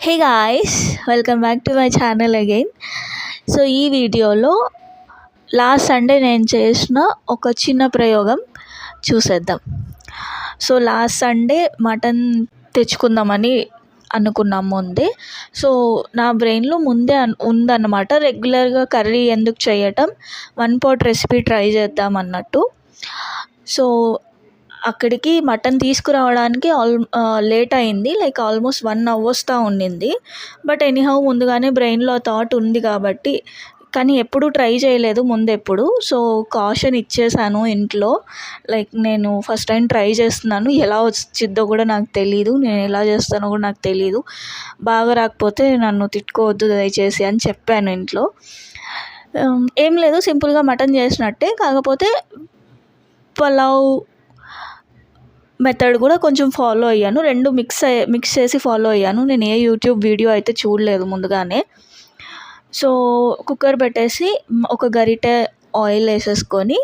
Hey guys, welcome back to my channel again. So ఈ వీడియోలో last Sunday నేను చేసిన ఒక చిన్న ప్రయోగం చూసేద్దాం. సో లాస్ట్ సండే మటన్ తెచ్చుకుందామని అనుకున్నాం ముందే. సో నా బ్రెయిన్లో ముందే ఉందన్నమాట, రెగ్యులర్గా కర్రీ ఎందుకు చేయటం, వన్ పాట్ రెసిపీ ట్రై చేద్దాం అన్నట్టు. సో అక్కడికి మటన్ తీసుకురావడానికి లేట్ అయింది, లైక్ ఆల్మోస్ట్ 1 hour వస్తూ ఉండింది. బట్ ఎనీహౌ ముందుగానే బ్రెయిన్లో థాట్ ఉంది కాబట్టి, కానీ ఎప్పుడూ ట్రై చేయలేదు ముందెప్పుడు. సో కాషన్ ఇచ్చేసాను ఇంట్లో, లైక్ నేను ఫస్ట్ టైం ట్రై చేస్తున్నాను, ఎలా వచ్చిద్దో కూడా నాకు తెలీదు, నేను ఎలా చేస్తానో కూడా నాకు తెలీదు, బాగా రాకపోతే నన్ను తిట్టుకోవద్దు దయచేసి అని చెప్పాను ఇంట్లో. ఏం లేదు, సింపుల్గా మటన్ చేసినట్టే, కాకపోతే పలావ్ మెథడ్ కూడా కొంచెం ఫాలో అయ్యాను. రెండు మిక్స్ చేసి ఫాలో అయ్యాను. నేను ఏ యూట్యూబ్ వీడియో అయితే చూడలేదు ముందుగానే. సో కుక్కర్ పెట్టేసి ఒక గరిటె ఆయిల్ వేసేసుకొని,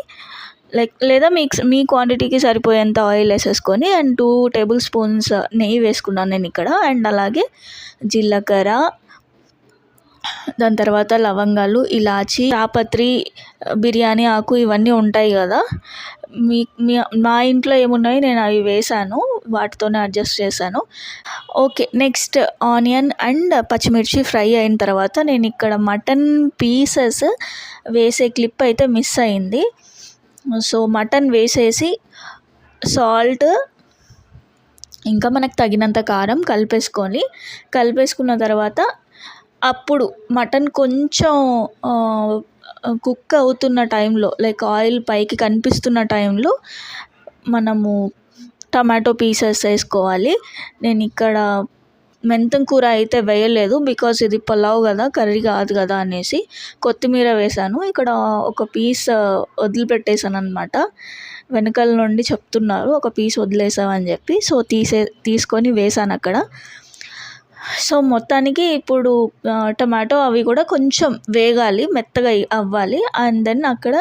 లేదా మీ క్వాంటిటీకి సరిపోయేంత ఆయిల్ వేసేసుకొని, అండ్ 2 tablespoons నెయ్యి వేసుకున్నాను నేను ఇక్కడ. అండ్ అలాగే జీలకర్ర, దాని తర్వాత లవంగాలు, ఇలాచి, జాపత్రి, బిర్యానీ ఆకు ఇవన్నీ ఉంటాయి కదా. మా ఇంట్లో ఏమున్నాయి నేను అవి వేసాను, వాటితోనే అడ్జస్ట్ చేశాను. ఓకే, నెక్స్ట్ ఆనియన్ అండ్ పచ్చిమిర్చి ఫ్రై అయిన తర్వాత నేను ఇక్కడ మటన్ పీసెస్ వేసే క్లిప్ అయితే మిస్ అయింది. సో మటన్ వేసేసి సాల్ట్, ఇంకా మనకు తగినంత కారం కలిపేసుకున్న తర్వాత, అప్పుడు మటన్ కొంచెం కుక్ అవుతున్న టైంలో, లైక్ ఆయిల్ పైకి కనిపిస్తున్న టైంలో మనము టమాటో పీసెస్ వేసుకోవాలి. నేను ఇక్కడ మెంతం కూర అయితే వేయలేదు, బికాజ్ ఇది పులావ్ కదా, కర్రీ కాదు కదా అనేసి కొత్తిమీర వేసాను. ఇక్కడ ఒక పీస్ వదిలిపెట్టేసాను అనమాట, వెనకాల నుండి చెప్తున్నారు ఒక పీస్ వదిలేసామని చెప్పి. సో తీసుకొని వేసాను అక్కడ. సో మొత్తానికి ఇప్పుడు టమాటో అవి కూడా కొంచెం వేగాలి, మెత్తగా అవ్వాలి. అండ్ దెన్ అక్కడ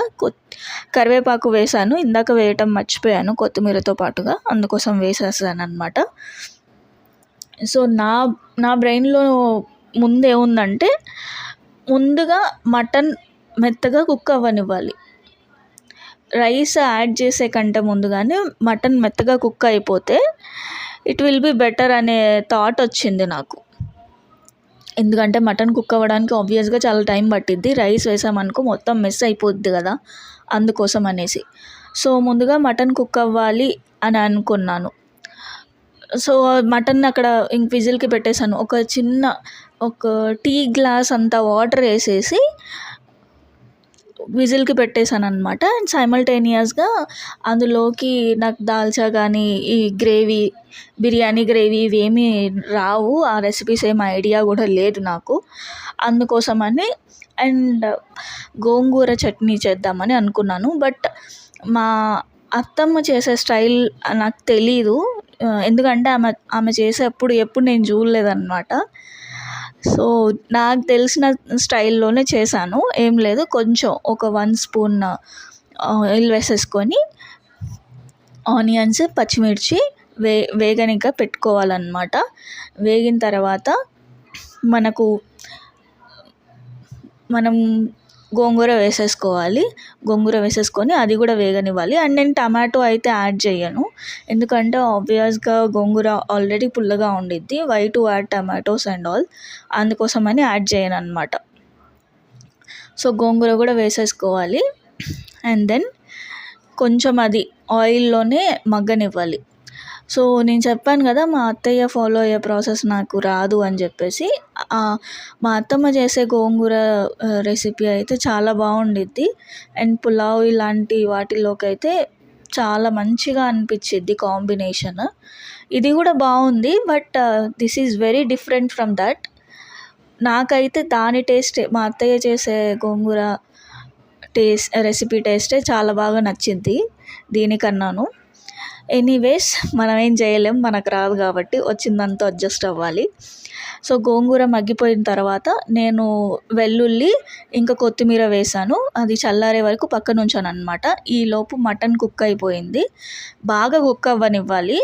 కరివేపాకు వేసాను, ఇందాక వేయటం మర్చిపోయాను కొత్తిమీరతో పాటుగా, అందుకోసం వేసేసాను అనమాట. సో నా బ్రెయిన్లో ముందేముందంటే, ముందుగా మటన్ మెత్తగా కుక్ అవ్వనివ్వాలి, రైస్ యాడ్ చేసే కంటే ముందుగానే మటన్ మెత్తగా కుక్ అయిపోతే ఇట్ విల్ బి బెటర్ అనే థాట్ వచ్చింది నాకు. ఎందుకంటే మటన్ కుక్ అవ్వడానికి ఆబ్వియస్గా చాలా టైం పట్టిద్ది, రైస్ వేసామనుకో మొత్తం మెస్ అయిపోద్ది కదా, అందుకోసం అనేసి. సో ముందుగా మటన్ కుక్ అవ్వాలి అని అనుకున్నాను. సో మటన్ అక్కడ విజిల్కి పెట్టేశాను. ఒక టీ గ్లాస్ అంత వాటర్ వేసేసి విజిల్కి పెట్టేశాను అనమాట. అండ్ సైమల్టేనియస్గా అందులోకి నాకు దాల్చా కానీ, ఈ బిర్యానీ గ్రేవీ ఇవేమీ రావు, ఆ రెసిపీస్ ఏం ఐడియా కూడా లేదు నాకు, అందుకోసమని. అండ్ గోంగూర చట్నీ చేద్దామని అనుకున్నాను, బట్ మా అత్తమ్మ చేసే స్టైల్ నాకు తెలీదు, ఎందుకంటే ఆమె చేసేప్పుడు ఎప్పుడు నేను చూడలేదన్నమాట. సో నాకు తెలిసిన స్టైల్లోనే చేశాను. ఏం లేదు, కొంచెం ఒక 1 spoon ఆయిల్ వేసేసుకొని ఆనియన్స్, పచ్చిమిర్చి వేగనిక పెట్టుకోవాలన్నమాట. వేగిన తర్వాత మనం గోంగూర వేసేసుకొని అది కూడా వేగనివ్వాలి. అండ్ నేను టమాటో అయితే యాడ్ చేయను, ఎందుకంటే ఆబ్వియస్గా గోంగూర ఆల్రెడీ పుల్లగా ఉండిద్ది, why to add tomatoes and all, అందుకోసమని యాడ్ చేయను అనమాట. సో గోంగూర కూడా వేసేసుకోవాలి. అండ్ దెన్ కొంచెం అది ఆయిల్లోనే మగ్గనివ్వాలి. సో నేను చెప్పాను కదా, మా అత్తయ్య ఫాలో అయ్యే ప్రాసెస్ నాకు రాదు అని చెప్పేసి. మా అత్తమ్మ చేసే గోంగూర రెసిపీ అయితే చాలా బాగుండిద్ది, అండ్ పులావ్ ఇలాంటి వాటిల్లోకి అయితే చాలా మంచిగా అనిపించిద్ది కాంబినేషన్. ఇది కూడా బాగుంది, but this is very different from that. నాకైతే దాని టేస్టే, మా అత్తయ్య చేసే గోంగూర రెసిపీ టేస్టే చాలా బాగా నచ్చింది దీనికన్నాను. ఎనీవేస్, మనం ఏం చేయలేం, మనకు రాదు కాబట్టి వచ్చిందంతా అడ్జస్ట్ అవ్వాలి. సో గోంగూర మగ్గిపోయిన తర్వాత నేను వెల్లుల్లి ఇంకా కొత్తిమీర వేసాను, అది చల్లారే వరకు పక్కన ఉంచాను అనమాట. ఈలోపు మటన్ కుక్ అయిపోయింది, బాగా కుక్ అవ్వనివ్వాలి,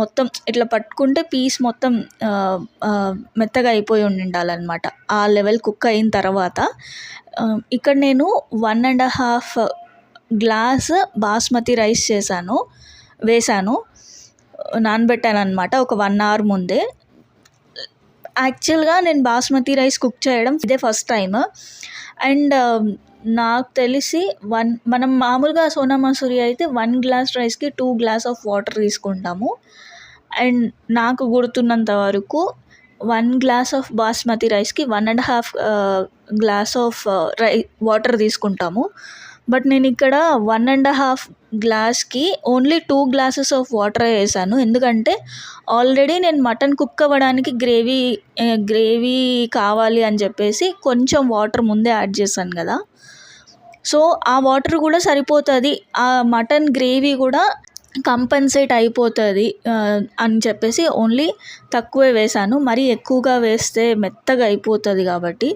మొత్తం ఇట్లా పట్టుకుంటే పీస్ మొత్తం మెత్తగా అయిపోయి ఉండాలన్నమాట. ఆ లెవెల్ కుక్ అయిన తర్వాత ఇక్కడ నేను 1.5 గ్లాస్ బాస్మతి రైస్ వేసాను, నానబెట్టాను అనమాట ఒక 1 అవర్ ముందే. యాక్చువల్గా నేను బాస్మతి రైస్ కుక్ చేయడం ఇదే ఫస్ట్ టైం. అండ్ నాకు తెలిసి మనం మామూలుగా సోనా మసూరి అయితే 1 గ్లాస్ రైస్కి 2 గ్లాస్ ఆఫ్ వాటర్ తీసుకుంటాము. అండ్ నాకు గుర్తున్నంత వరకు 1 గ్లాస్ ఆఫ్ బాస్మతి రైస్కి 1.5 గ్లాస్ ఆఫ్ వాటర్ తీసుకుంటాము. బట్ నేను ఇక్కడ 1.5 గ్లాస్కి ఓన్లీ 2 గ్లాసెస్ ఆఫ్ వాటర్ వేసాను. ఎందుకంటే ఆల్రెడీ నేను మటన్ కుక్ అవ్వడానికి గ్రేవీ కావాలి అని చెప్పేసి కొంచెం వాటర్ ముందే యాడ్ చేశాను కదా. సో ఆ వాటర్ కూడా సరిపోతుంది, ఆ మటన్ గ్రేవీ కూడా కంపన్సేట్ అయిపోతుంది అని చెప్పేసి ఓన్లీ తక్కువే వేసాను. మరీ ఎక్కువగా వేస్తే మెత్తగా అయిపోతుంది కాబట్టి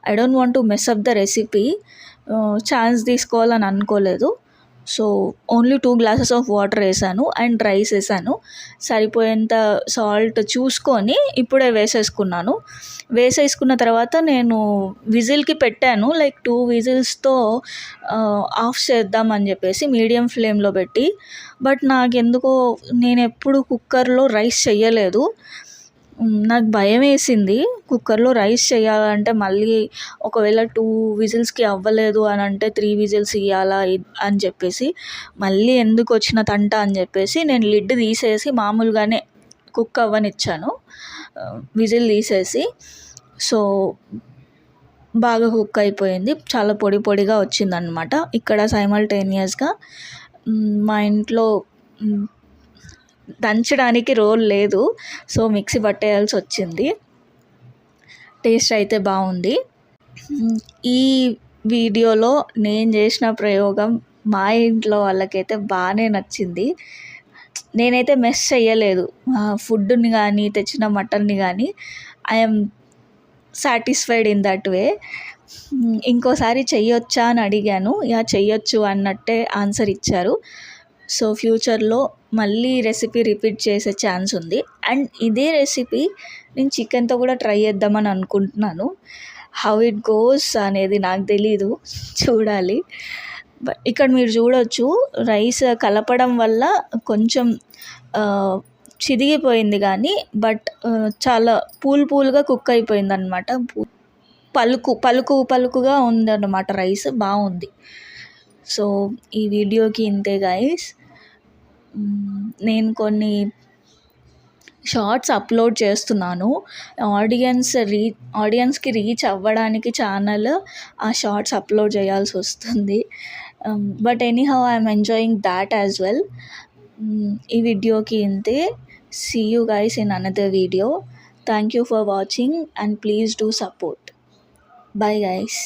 I don't want to mess up the recipe. Chance తీసుకోవాలని అనుకోలేదు. So only 2 glasses of water వేసాను అండ్ రైస్ వేసాను. సరిపోయేంత సాల్ట్ చూసుకొని ఇప్పుడే వేసేసుకున్న తర్వాత నేను విజిల్కి పెట్టాను. లైక్ 2 విజిల్స్తో ఆఫ్ చేద్దామని చెప్పేసి మీడియం ఫ్లేమ్లో పెట్టి. బట్ నాకెందుకో నేను ఎప్పుడు కుక్కర్లో రైస్ చెయ్యలేదు. నాకు భయం వేసింది కుక్కర్లో రైస్ చేయాలంటే. మళ్ళీ ఒకవేళ 2 విజిల్స్కి అవ్వలేదు అని అంటే 3 విజిల్స్ ఇవ్వాలా అని చెప్పేసి మళ్ళీ ఎందుకు వచ్చిన తంట అని చెప్పేసి నేను లిడ్ తీసేసి మామూలుగానే కుక్ అవ్వనిచ్చాను, విజిల్ తీసేసి. సో బాగా కుక్ అయిపోయింది, చాలా పొడి పొడిగా వచ్చిందనమాట. ఇక్కడ సైమల్టేనియస్గా మా ఇంట్లో దంచడానికి రోల్ లేదు, సో మిక్సీ పట్టేయాల్సి వచ్చింది. టేస్ట్ అయితే బాగుంది. ఈ వీడియోలో నేను చేసిన ప్రయోగం మా ఇంట్లో వాళ్ళకైతే బాగానే నచ్చింది. నేనైతే మెస్ చేయలేదు ఫుడ్ని కానీ తెచ్చిన మటన్ని కానీ. I'm satisfied in that way. ఇంకోసారి చెయ్యొచ్చా అని అడిగాను, యా చెయ్యొచ్చు అన్నట్టే ఆన్సర్ ఇచ్చారు. సో ఫ్యూచర్లో మళ్ళీ రెసిపీ రిపీట్ చేసే ఛాన్స్ ఉంది. అండ్ ఇదే రెసిపీ నేను చికెన్తో కూడా ట్రై చేద్దామని అనుకుంటున్నాను. హౌ ఇట్ గోస్ అనేది నాకు తెలీదు, చూడాలి. బట్ ఇక్కడ మీరు చూడొచ్చు, రైస్ కలపడం వల్ల కొంచెం చిదిగిపోయింది కానీ బట్ చాలా పూలుగా కుక్ అయిపోయింది అనమాట. పలుకుగా ఉందన్నమాట రైస్, బాగుంది. సో ఈ వీడియోకి ఇంతే గైస్. నేను కొన్ని షార్ట్స్ అప్లోడ్ చేస్తున్నాను. ఆడియన్స్కి రీచ్ అవ్వడానికి ఛానల్ ఆ షార్ట్స్ అప్లోడ్ చేయాల్సి వస్తుంది. But anyhow I'm enjoying that as well. ఈ వీడియోకి ఇంతే. See you guys in another video. Thank you for watching and please do support. Bye guys.